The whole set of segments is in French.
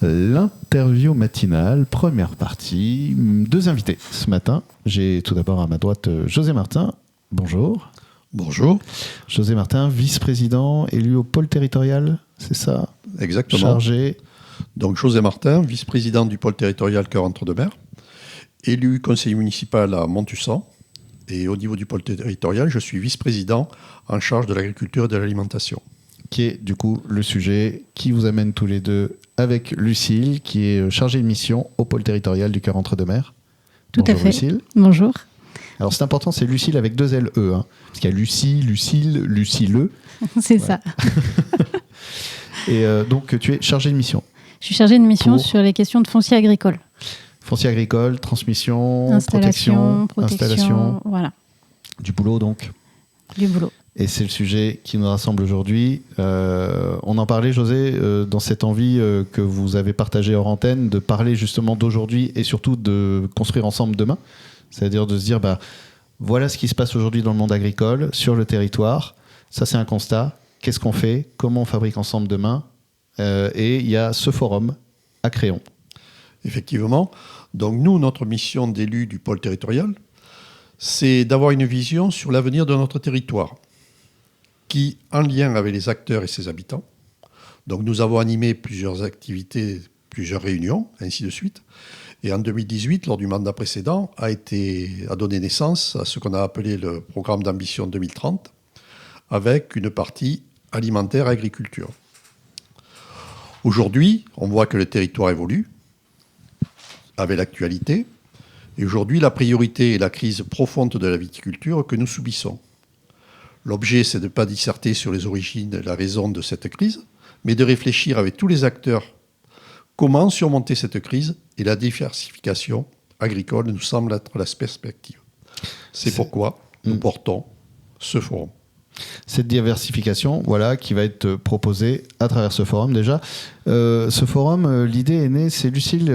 L'interview matinale, première partie, 2 invités ce matin. J'ai tout d'abord à ma droite José Martin. Bonjour. Bonjour. José Martin, vice-président élu au pôle territorial, c'est ça? Exactement. Chargé. Donc José Martin, vice-président du pôle territorial Cœur-Entre-deux-Mers, élu conseiller municipal à Montussan. Et au niveau du pôle territorial, je suis vice-président en charge de l'agriculture et de l'alimentation. Qui est du coup le sujet qui vous amène tous les deux avec Lucille, qui est chargée de mission au pôle territorial du Cœur-Entre-deux-Mers. Tout Bonjour, à fait. Lucille. Bonjour. Alors c'est important, c'est Lucille avec 2 L E, hein, parce qu'il y a Lucie, Lucille, Lucille. C'est Ouais. ça. Et donc tu es chargée de mission. Je suis chargée de mission Pour sur les questions de foncier agricole. Foncier agricole, transmission, Installation, protection, protection, voilà, du boulot donc. du boulot. Et c'est le sujet qui nous rassemble aujourd'hui. On en parlait, José, dans cette envie que vous avez partagée hors antenne, de parler justement d'aujourd'hui et surtout de construire ensemble demain. C'est-à-dire de se dire, voilà ce qui se passe aujourd'hui dans le monde agricole, sur le territoire. Ça, c'est un constat. Qu'est-ce qu'on fait? Comment on fabrique ensemble demain? Et il y a ce forum à Créon. Effectivement. Donc nous, notre mission d'élu du pôle territorial, c'est d'avoir une vision sur l'avenir de notre territoire, qui, en lien avec les acteurs et ses habitants. Donc nous avons animé plusieurs activités, plusieurs réunions, ainsi de suite. Et en 2018, lors du mandat précédent, a donné naissance à ce qu'on a appelé le programme d'ambition 2030, avec une partie alimentaire et agriculture. Aujourd'hui, on voit que le territoire évolue avec l'actualité. Et aujourd'hui, la priorité est la crise profonde de la viticulture que nous subissons. L'objet, c'est de ne pas disserter sur les origines et la raison de cette crise, mais de réfléchir avec tous les acteurs comment surmonter cette crise, et la diversification agricole nous semble être la perspective. C'est pourquoi nous portons ce forum. Cette diversification, voilà, qui va être proposée à travers ce forum déjà. Ce forum, l'idée est née, c'est Lucille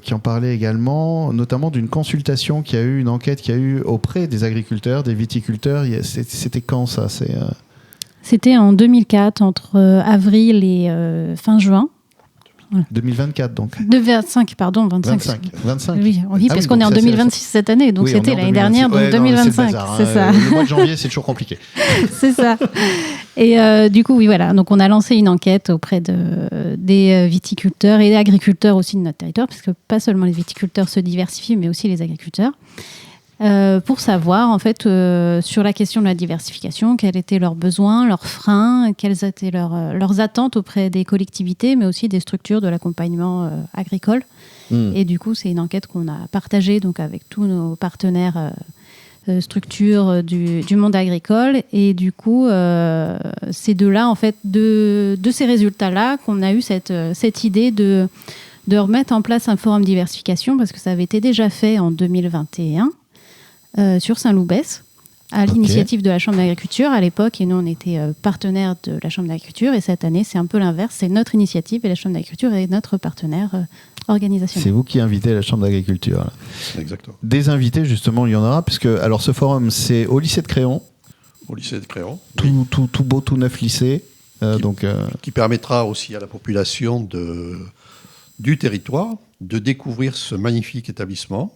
qui en parlait également, notamment d'une consultation qui a eu, une enquête qui a eu auprès des agriculteurs, des viticulteurs. C'était quand ça? C'était en 2004, entre avril et fin juin. Voilà. 2024 donc. 25. Oui, parce qu'on est en 2026 cette année, donc c'était l'année dernière, donc 2025. C'est ça. Le mois de janvier, c'est toujours compliqué. C'est ça. Et du coup, oui, voilà. Donc, on a lancé une enquête auprès des viticulteurs et des agriculteurs aussi de notre territoire, parce que pas seulement les viticulteurs se diversifient, mais aussi les agriculteurs. Pour savoir, en fait, sur la question de la diversification, quels étaient leurs besoins, leurs freins, quelles étaient leurs attentes auprès des collectivités, mais aussi des structures de l'accompagnement agricole. Et du coup, c'est une enquête qu'on a partagée donc, avec tous nos partenaires structures du monde agricole. Et du coup, c'est de là, en fait, de ces résultats-là qu'on a eu cette idée de remettre en place un forum diversification, parce que ça avait été déjà fait en 2021. Sur Saint-Loubès, à l'initiative de la Chambre d'agriculture à l'époque, et nous on était partenaires de la Chambre d'agriculture, et cette année c'est un peu l'inverse, c'est notre initiative et la Chambre d'agriculture est notre partenaire organisationnel. C'est vous qui invitez la Chambre d'agriculture. Là. Exactement. Des invités justement, il y en aura, puisque alors ce forum c'est au lycée de Créon. Au lycée de Créon. Tout beau, tout neuf lycée. Qui permettra aussi à la population du territoire de découvrir ce magnifique établissement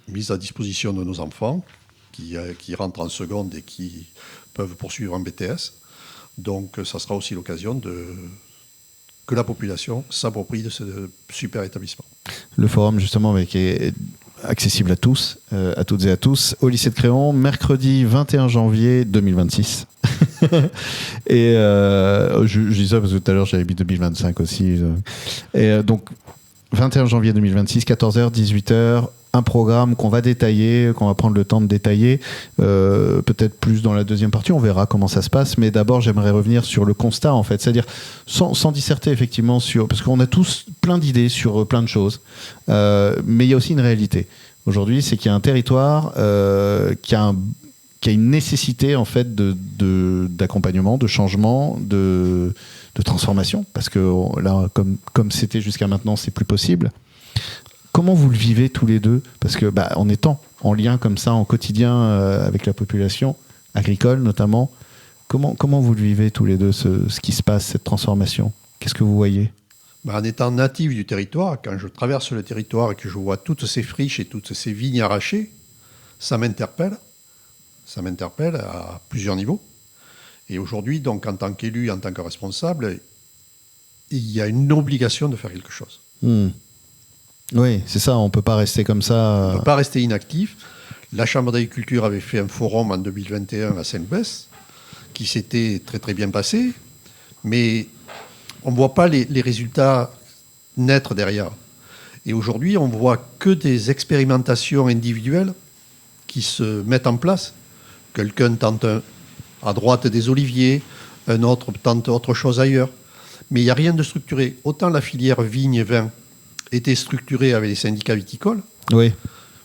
mis à disposition de nos enfants qui rentrent en seconde et qui peuvent poursuivre un BTS. Donc ça sera aussi l'occasion que la population s'approprie de ce super établissement. Le forum justement est accessible à tous, à toutes et à tous, au lycée de Créon, mercredi 21 janvier 2026. Et je dis ça parce que tout à l'heure j'avais mis 2025 aussi. Et donc 21 janvier 2026, 14h, 18h, un programme qu'on va détailler, qu'on va prendre le temps de détailler, peut-être plus dans la deuxième partie, on verra comment ça se passe, mais d'abord j'aimerais revenir sur le constat en fait, c'est-à-dire sans disserter effectivement parce qu'on a tous plein d'idées sur plein de choses, mais il y a aussi une réalité. Aujourd'hui, c'est qu'il y a un territoire qui a une nécessité en fait d'accompagnement, de changement, de transformation, parce que là, comme c'était jusqu'à maintenant, c'est plus possible. Comment vous le vivez tous les deux? Parce que en étant en lien comme ça, en quotidien avec la population agricole notamment, comment vous le vivez tous les deux, ce qui se passe, cette transformation? Qu'est-ce que vous voyez? En étant natif du territoire, quand je traverse le territoire et que je vois toutes ces friches et toutes ces vignes arrachées, ça m'interpelle. Ça m'interpelle à plusieurs niveaux. Et aujourd'hui, donc, en tant qu'élu, en tant que responsable, il y a une obligation de faire quelque chose. Oui, c'est ça, on ne peut pas rester comme ça. On ne peut pas rester inactif. La Chambre d'agriculture avait fait un forum en 2021 à Saint-Bès, qui s'était très très bien passé, mais on ne voit pas les résultats naître derrière. Et aujourd'hui, on ne voit que des expérimentations individuelles qui se mettent en place. Quelqu'un tente à droite des oliviers, un autre tente autre chose ailleurs. Mais il n'y a rien de structuré. Autant la filière vigne et vin était structurée avec les syndicats viticoles, Oui,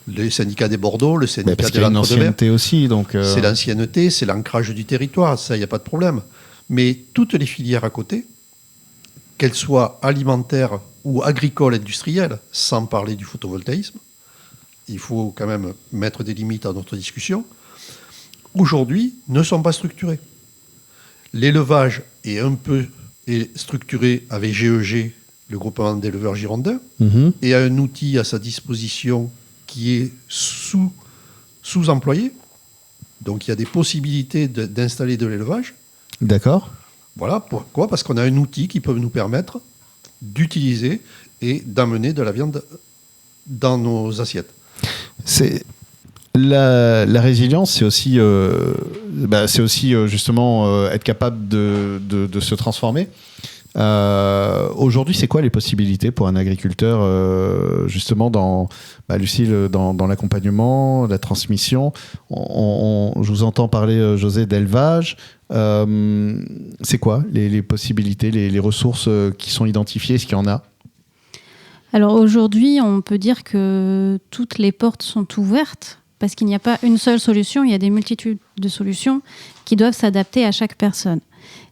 le syndicat des Bordeaux, le syndicat parce de qu'il y a une l'Entre-deux-Mers. ancienneté aussi. Donc, C'est l'ancienneté, c'est l'ancrage du territoire, ça, il n'y a pas de problème. Mais toutes les filières à côté, qu'elles soient alimentaires ou agricoles, industrielles, sans parler du photovoltaïsme, il faut quand même mettre des limites à notre discussion, aujourd'hui ne sont pas structurées. L'élevage est structuré avec GEG, le groupement d'éleveurs girondins, et a un outil à sa disposition qui est sous-employé. Donc il y a des possibilités d'installer de l'élevage. D'accord. Voilà, pourquoi ? Parce qu'on a un outil qui peut nous permettre d'utiliser et d'amener de la viande dans nos assiettes. C'est la résilience, c'est aussi, justement être capable de se transformer. Aujourd'hui, c'est quoi les possibilités pour un agriculteur, justement, Lucille, dans l'accompagnement, la transmission je vous entends parler, José, d'élevage. C'est quoi les possibilités, les ressources qui sont identifiées? Est-ce qu'il y en a? Alors aujourd'hui, on peut dire que toutes les portes sont ouvertes parce qu'il n'y a pas une seule solution, il y a des multitudes de solutions qui doivent s'adapter à chaque personne.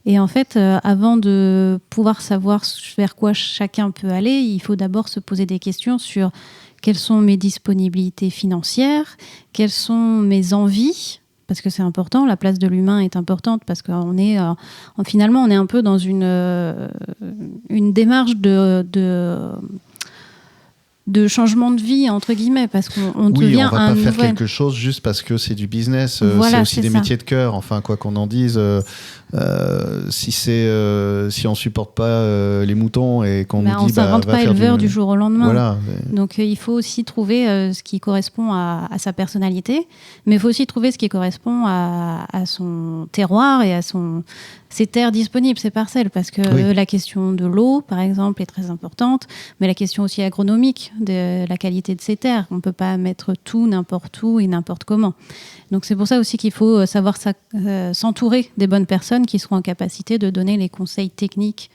Et en fait, avant de pouvoir savoir vers quoi chacun peut aller, il faut d'abord se poser des questions sur quelles sont mes disponibilités financières, quelles sont mes envies, parce que c'est important, la place de l'humain est importante, parce qu'on est, finalement, on est un peu dans une démarche de changement de vie, entre guillemets, parce qu'on devient on va un pas faire nouvel... quelque chose juste parce que c'est du business. Voilà, c'est aussi c'est des ça. métiers de cœur. Enfin, quoi qu'on en dise, si on supporte pas les moutons et qu'on nous dit, on s'invente va pas faire éleveur du jour au lendemain. Voilà. Donc il faut aussi trouver ce qui correspond à sa personnalité, mais il faut aussi trouver ce qui correspond à son terroir et à ses terres disponibles, ses parcelles, parce que la question de l'eau, par exemple, est très importante, mais la question aussi agronomique de la qualité de ces terres. On ne peut pas mettre tout n'importe où et n'importe comment. Donc c'est pour ça aussi qu'il faut savoir s'entourer des bonnes personnes qui seront en capacité de donner les conseils techniques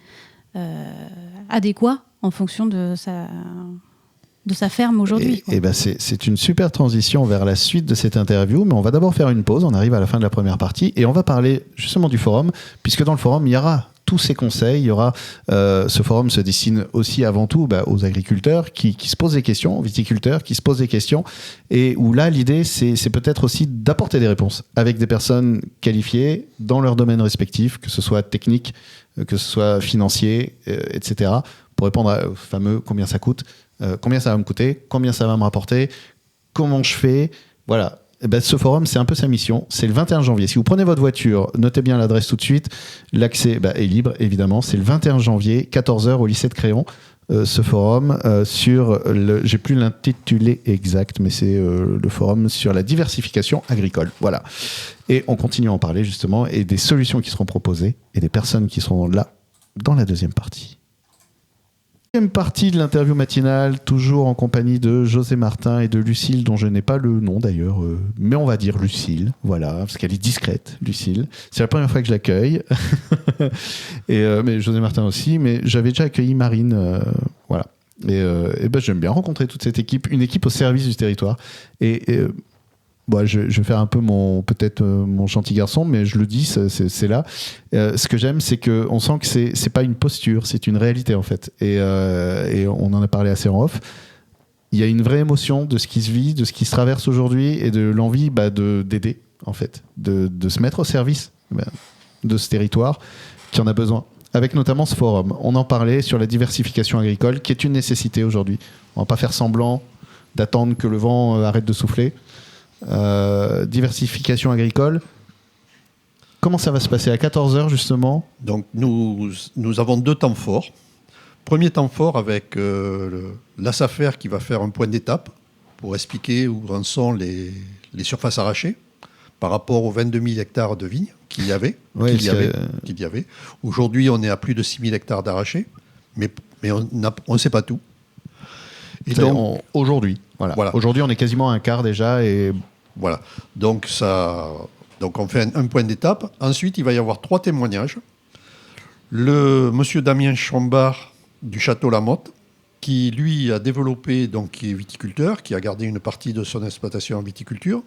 adéquats en fonction de sa ferme aujourd'hui. Et c'est une super transition vers la suite de cette interview, mais on va d'abord faire une pause, on arrive à la fin de la première partie, et on va parler justement du forum, puisque dans le forum, il y aura tous ces conseils, il y aura, ce forum se destine aussi avant tout aux agriculteurs qui se posent des questions, aux viticulteurs qui se posent des questions, et où là, l'idée, c'est peut-être aussi d'apporter des réponses avec des personnes qualifiées dans leur domaine respectif, que ce soit technique, que ce soit financier, etc., pour répondre au fameux combien ça coûte, combien ça va me coûter, combien ça va me rapporter, comment je fais, voilà. Ce forum, c'est un peu sa mission. C'est le 21 janvier. Si vous prenez votre voiture, notez bien l'adresse tout de suite. L'accès est libre, évidemment. C'est le 21 janvier, 14h au lycée de Créon. Ce forum j'ai plus l'intitulé exact, mais c'est le forum sur la diversification agricole. Voilà. Et on continue à en parler, justement, et des solutions qui seront proposées et des personnes qui seront là dans la deuxième partie. Deuxième partie de l'interview matinale, toujours en compagnie de José Martin et de Lucille, dont je n'ai pas le nom d'ailleurs, mais on va dire Lucille, voilà, parce qu'elle est discrète, Lucille. C'est la première fois que je l'accueille, mais José Martin aussi, mais j'avais déjà accueilli Marine, voilà. Et j'aime bien rencontrer toute cette équipe, une équipe au service du territoire. Je vais faire un peu mon gentil garçon, mais je le dis, c'est là. Ce que j'aime, c'est qu'on sent que c'est pas une posture, c'est une réalité en fait. Et on en a parlé assez en off. Il y a une vraie émotion de ce qui se vit, de ce qui se traverse aujourd'hui et de l'envie d'aider en fait, de se mettre au service de ce territoire qui en a besoin. avec notamment ce forum. On en parlait sur la diversification agricole, qui est une nécessité aujourd'hui. On ne va pas faire semblant d'attendre que le vent arrête de souffler. Diversification agricole. Comment ça va se passer à 14h justement? Donc nous avons 2 temps forts. Premier temps fort avec la SAFER qui va faire un point d'étape pour expliquer où en sont les surfaces arrachées par rapport aux 22 000 hectares de vignes qu'il y avait. Aujourd'hui, on est à plus de 6 000 hectares d'arrachés, mais on ne sait pas tout. Et donc, aujourd'hui, voilà. Aujourd'hui, on est quasiment à un quart déjà. Et... Voilà. Donc on fait un point d'étape. Ensuite, il va y avoir 3 témoignages. Le monsieur Damien Chambard du Château Lamotte, qui lui a développé, donc qui est viticulteur, qui a gardé une partie de son exploitation en viticulture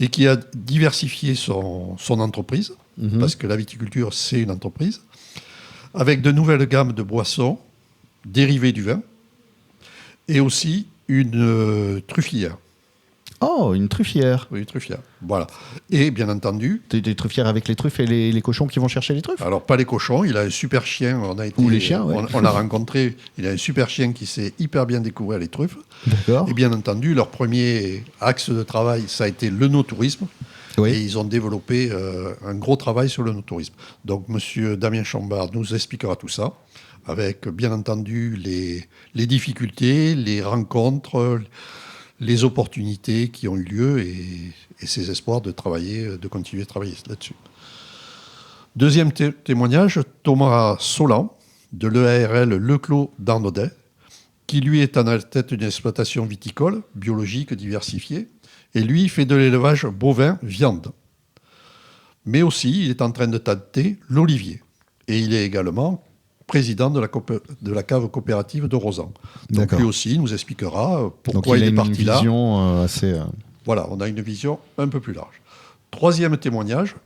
et qui a diversifié son entreprise, parce que la viticulture, c'est une entreprise, avec de nouvelles gammes de boissons dérivées du vin et aussi une truffière. Oh, une truffière. Oui, une truffière. Voilà. Et bien entendu... Des truffières avec les truffes et les cochons qui vont chercher les truffes? Alors, pas les cochons. Il a un super chien. Ou les chiens, ouais. On l'a rencontré. Il a un super chien qui sait hyper bien découvrir les truffes. D'accord. Et bien entendu, leur premier axe de travail, ça a été le no-tourisme. Oui. Et ils ont développé un gros travail sur le no-tourisme. Donc, monsieur Damien Chambard nous expliquera tout ça, avec bien entendu les difficultés, les rencontres, les opportunités qui ont eu lieu et ses espoirs de continuer de travailler là-dessus. Deuxième témoignage, Thomas Solan, de l'EARL Leclos d'Arnaudet, qui lui est à la tête d'une exploitation viticole, biologique, diversifiée, et lui fait de l'élevage bovin-viande. Mais aussi, il est en train de tâter l'olivier. Et il est également président de la cave coopérative de Rosan. Donc lui aussi nous expliquera pourquoi il est parti là. Voilà, on a une vision un peu plus large. Troisième témoignage,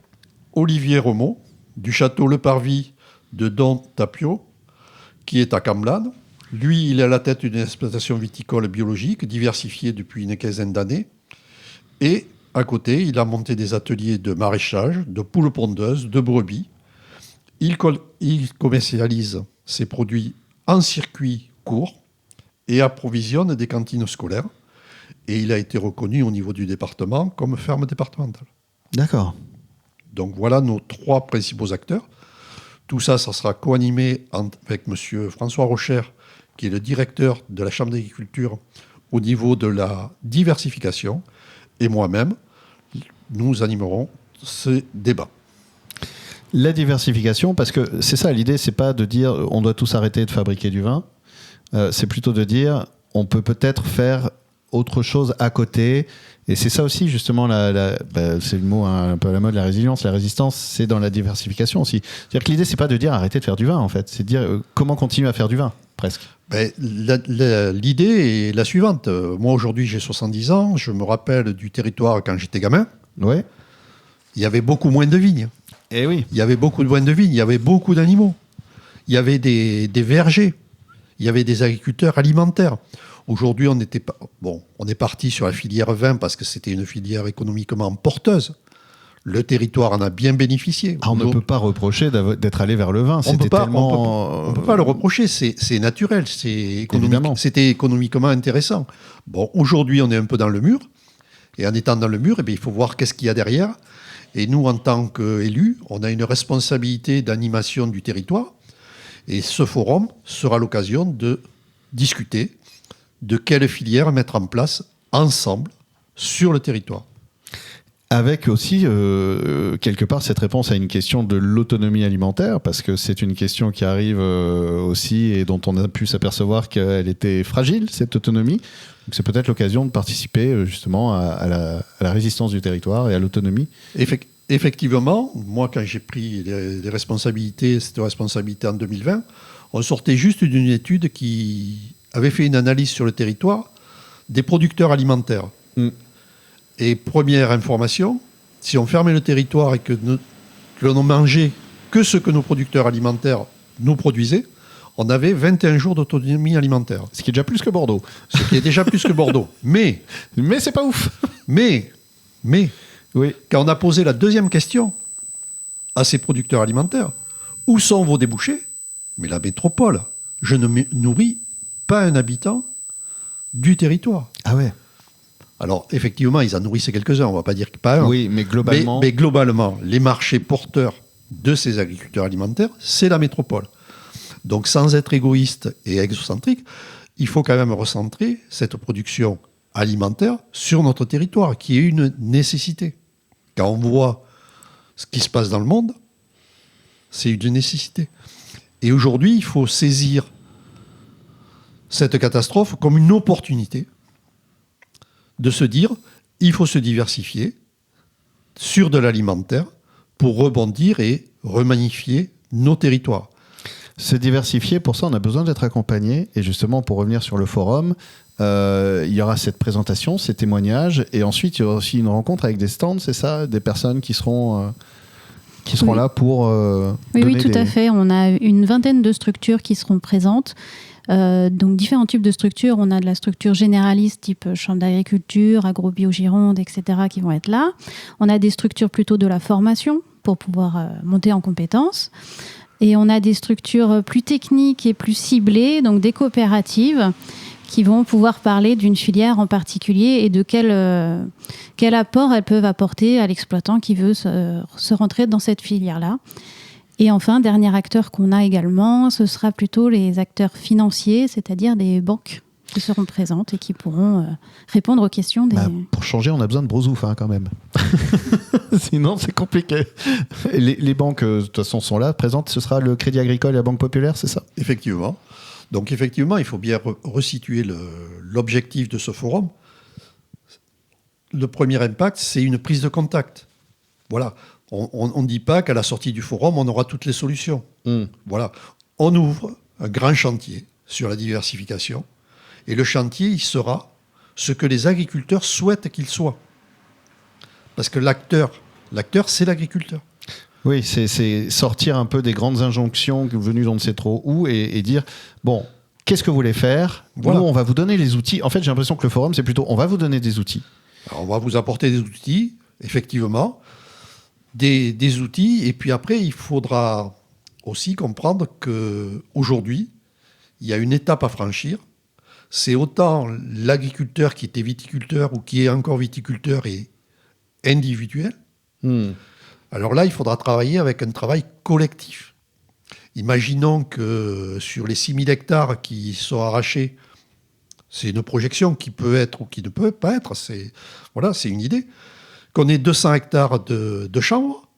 Olivier Remond, du château Le Parvis de Don Tapio, qui est à Camblane. Lui, il est à la tête d'une exploitation viticole biologique diversifiée depuis une quinzaine d'années. Et à côté, il a monté des ateliers de maraîchage, de poules pondeuses, de brebis. Il commercialise ses produits en circuit court et approvisionne des cantines scolaires. Et il a été reconnu au niveau du département comme ferme départementale. D'accord. Donc voilà nos 3 principaux acteurs. Tout ça, ça sera co-animé avec M. François Rocher, qui est le directeur de la Chambre d'agriculture au niveau de la diversification. Et moi-même, nous animerons ce débat. La diversification, parce que c'est ça, l'idée, c'est pas de dire on doit tous arrêter de fabriquer du vin, c'est plutôt de dire on peut peut-être faire autre chose à côté. Et c'est ça aussi, justement, c'est le mot un peu à la mode, la résilience, la résistance, c'est dans la diversification aussi. C'est-à-dire que l'idée, c'est pas de dire arrêtez de faire du vin, en fait, c'est de dire comment continuer à faire du vin, presque. L'idée est la suivante. Moi, aujourd'hui, j'ai 70 ans, je me rappelle du territoire quand j'étais gamin. Ouais. Il y avait beaucoup moins de vignes. Eh oui. Il y avait beaucoup de vignes, il y avait beaucoup d'animaux. Il y avait des vergers. Il y avait des agriculteurs alimentaires. Aujourd'hui, on est parti sur la filière vin parce que c'était une filière économiquement porteuse. Le territoire en a bien bénéficié. On ne peut pas reprocher d'être allé vers le vin. On ne peut pas le reprocher, c'est naturel, c'était économiquement intéressant. Bon, aujourd'hui, on est un peu dans le mur. Et en étant dans le mur, il faut voir qu'est-ce qu'il y a derrière. Et nous, en tant qu'élus, on a une responsabilité d'animation du territoire. Et ce forum sera l'occasion de discuter de quelle filière mettre en place ensemble sur le territoire. Avec aussi, quelque part, cette réponse à une question de l'autonomie alimentaire, parce que c'est une question qui arrive aussi et dont on a pu s'apercevoir qu'elle était fragile, cette autonomie. Donc c'est peut-être l'occasion de participer justement à la résistance du territoire et à l'autonomie. Effectivement, moi, quand j'ai pris les responsabilités, cette responsabilité en 2020, on sortait juste d'une étude qui avait fait une analyse sur le territoire des producteurs alimentaires. Et première information, si on fermait le territoire et que l'on mangeait que ce que nos producteurs alimentaires nous produisaient, on avait 21 jours d'autonomie alimentaire. Ce qui est déjà plus que Bordeaux. Ce qui est déjà plus que Bordeaux. Mais c'est pas ouf. Mais, oui. Quand on a posé la deuxième question à ces producteurs alimentaires, Où sont vos débouchés? Mais la métropole. Je ne nourris pas un habitant du territoire. Ah ouais. Alors, effectivement, ils en nourrissent quelques-uns, on ne va pas dire que pas un. Oui, mais globalement... Mais globalement, les marchés porteurs de ces agriculteurs alimentaires, c'est la métropole. Donc, sans être égoïste et exocentrique, il faut quand même recentrer cette production alimentaire sur notre territoire, qui est une nécessité. Quand on voit ce qui se passe dans le monde, c'est une nécessité. Et aujourd'hui, il faut saisir cette catastrophe comme une opportunité de se dire, il faut se diversifier sur de l'alimentaire pour rebondir et remagnifier nos territoires. Se diversifier, pour ça, on a besoin d'être accompagné. Et justement, pour revenir sur le forum, il y aura cette présentation, ces témoignages, et ensuite, il y aura aussi une rencontre avec des stands, c'est ça? Des personnes qui seront là pour Oui, tout à fait. On a une vingtaine de structures qui seront présentes. Donc différents types de structures. On a de la structure généraliste type chambre d'agriculture, AgroBio-Gironde, etc. qui vont être là. On a des structures plutôt de la formation pour pouvoir monter en compétences. Et on a des structures plus techniques et plus ciblées, donc des coopératives qui vont pouvoir parler d'une filière en particulier et de quel apport elles peuvent apporter à l'exploitant qui veut se rentrer dans cette filière-là. Et enfin, dernier acteur qu'on a également, ce sera plutôt les acteurs financiers, c'est-à-dire des banques qui seront présentes et qui pourront répondre aux questions des... pour changer, on a besoin de Brozouf quand même. Sinon, c'est compliqué. Les banques, de toute façon, sont là, présentes. Ce sera le Crédit Agricole et la Banque Populaire, c'est ça? Effectivement. Donc, effectivement, il faut bien resituer l'objectif de ce forum. Le premier impact, c'est une prise de contact. Voilà. On ne dit pas qu'à la sortie du forum, on aura toutes les solutions. Voilà. On ouvre un grand chantier sur la diversification. Et le chantier, il sera ce que les agriculteurs souhaitent qu'il soit. Parce que l'acteur, c'est l'agriculteur. Oui, c'est sortir un peu des grandes injonctions venues on ne sait trop où et dire, bon, qu'est-ce que vous voulez faire? Voilà. Nous, on va vous donner les outils. En fait, j'ai l'impression que le forum, c'est plutôt, on va vous donner des outils. Alors, on va vous apporter des outils, effectivement, des outils. Et puis après, il faudra aussi comprendre qu'aujourd'hui, il y a une étape à franchir. C'est autant l'agriculteur qui était viticulteur ou qui est encore viticulteur et individuel. Alors là, il faudra travailler avec un travail collectif. Imaginons que sur les 6000 hectares qui sont arrachés, c'est une projection qui peut être ou qui ne peut pas être, c'est une idée, qu'on ait 200 hectares de chanvre,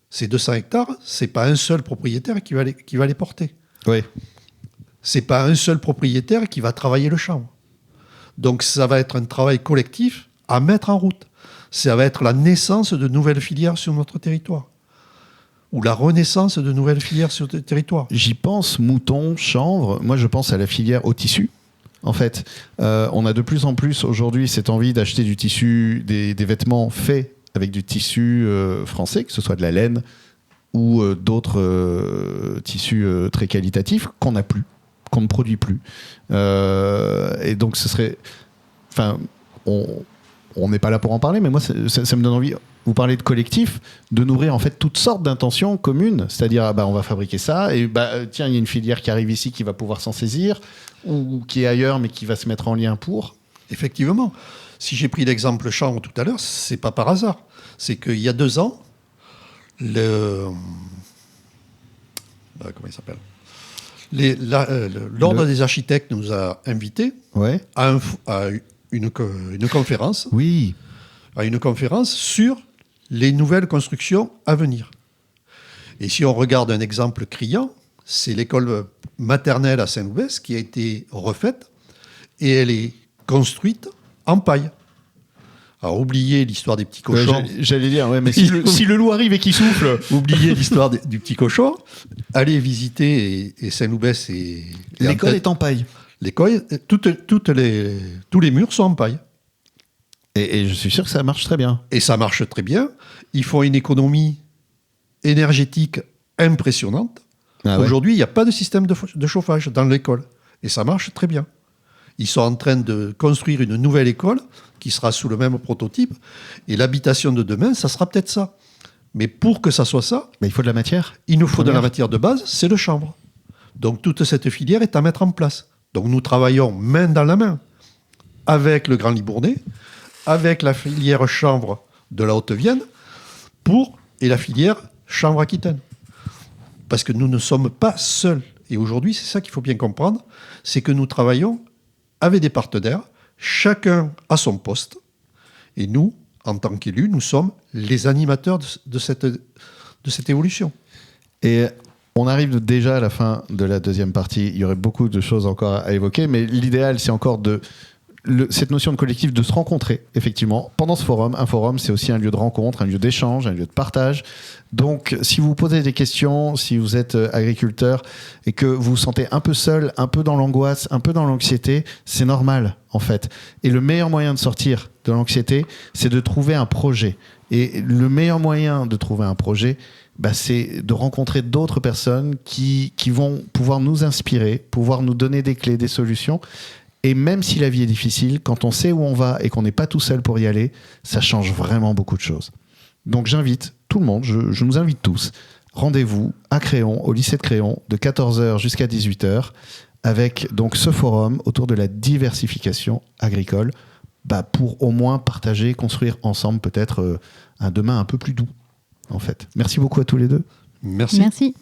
ces 200 hectares, ce n'est pas un seul propriétaire qui va les porter. Oui. Ce n'est pas un seul propriétaire qui va travailler le chanvre. Donc ça va être un travail collectif à mettre en route. Ça va être la naissance de nouvelles filières sur notre territoire. Ou la renaissance de nouvelles filières sur le territoire. J'y pense, mouton, chanvre. Moi, je pense à la filière au tissu. En fait, on a de plus en plus aujourd'hui cette envie d'acheter du tissu, des vêtements faits avec du tissu français, que ce soit de la laine ou d'autres tissus très qualitatifs qu'on n'a plus, qu'on ne produit plus. Et donc, ce serait... Enfin, on n'est pas là pour en parler, mais moi, ça me donne envie, vous parlez de collectif, de nourrir en fait toutes sortes d'intentions communes. C'est-à-dire, on va fabriquer ça, et tiens, il y a une filière qui arrive ici qui va pouvoir s'en saisir, ou qui est ailleurs, mais qui va se mettre en lien pour. Effectivement. Si j'ai pris l'exemple chanvre tout à l'heure, c'est pas par hasard. C'est qu'il y a 2 ans, comment il s'appelle ? L'Ordre des architectes nous a invités à une conférence. Oui. À une conférence sur les nouvelles constructions à venir. Et si on regarde un exemple criant, c'est l'école maternelle à Saint-Loubès qui a été refaite et elle est construite en paille. Alors, oubliez l'histoire des petits cochons. J'allais dire, ouais, mais si le loup arrive et qu'il souffle. Oubliez l'histoire du petit cochon. Allez visiter et Saint-Loubès et l'école est en paille. L'école, tous les murs sont en paille. Et je suis sûr que ça marche très bien. Et ça marche très bien. Ils font une économie énergétique impressionnante. Aujourd'hui, il n'y a pas de système de chauffage dans l'école. Et ça marche très bien. Ils sont en train de construire une nouvelle école qui sera sous le même prototype. Et l'habitation de demain, ça sera peut-être ça. Mais pour que ça soit ça, il faut de la matière. il nous faut de la Première. matière de base, c'est le chanvre. Donc toute cette filière est à mettre en place. Donc nous travaillons main dans la main avec le Grand Libournais, avec la filière chanvre de la Haute-Vienne et la filière chanvre-aquitaine. Parce que nous ne sommes pas seuls. Et aujourd'hui, c'est ça qu'il faut bien comprendre, c'est que nous travaillons avec des partenaires, chacun à son poste. Et nous, en tant qu'élus, nous sommes les animateurs de cette évolution. Et on arrive déjà à la fin de la deuxième partie. Il y aurait beaucoup de choses encore à évoquer, mais l'idéal, c'est encore cette notion de collectif, de se rencontrer, effectivement, pendant ce forum. Un forum, c'est aussi un lieu de rencontre, un lieu d'échange, un lieu de partage. Donc, si vous posez des questions, si vous êtes agriculteur et que vous vous sentez un peu seul, un peu dans l'angoisse, un peu dans l'anxiété, c'est normal, en fait. Et le meilleur moyen de sortir de l'anxiété, c'est de trouver un projet. Et le meilleur moyen de trouver un projet, c'est de rencontrer d'autres personnes qui vont pouvoir nous inspirer, pouvoir nous donner des clés, des solutions. Et même si la vie est difficile, quand on sait où on va et qu'on n'est pas tout seul pour y aller, ça change vraiment beaucoup de choses. Donc j'invite tout le monde, je nous invite tous, rendez-vous à Créon, au lycée de Créon, de 14h jusqu'à 18h, avec donc ce forum autour de la diversification agricole, pour au moins partager, construire ensemble peut-être un demain un peu plus doux, en fait. Merci beaucoup à tous les deux. Merci. Merci.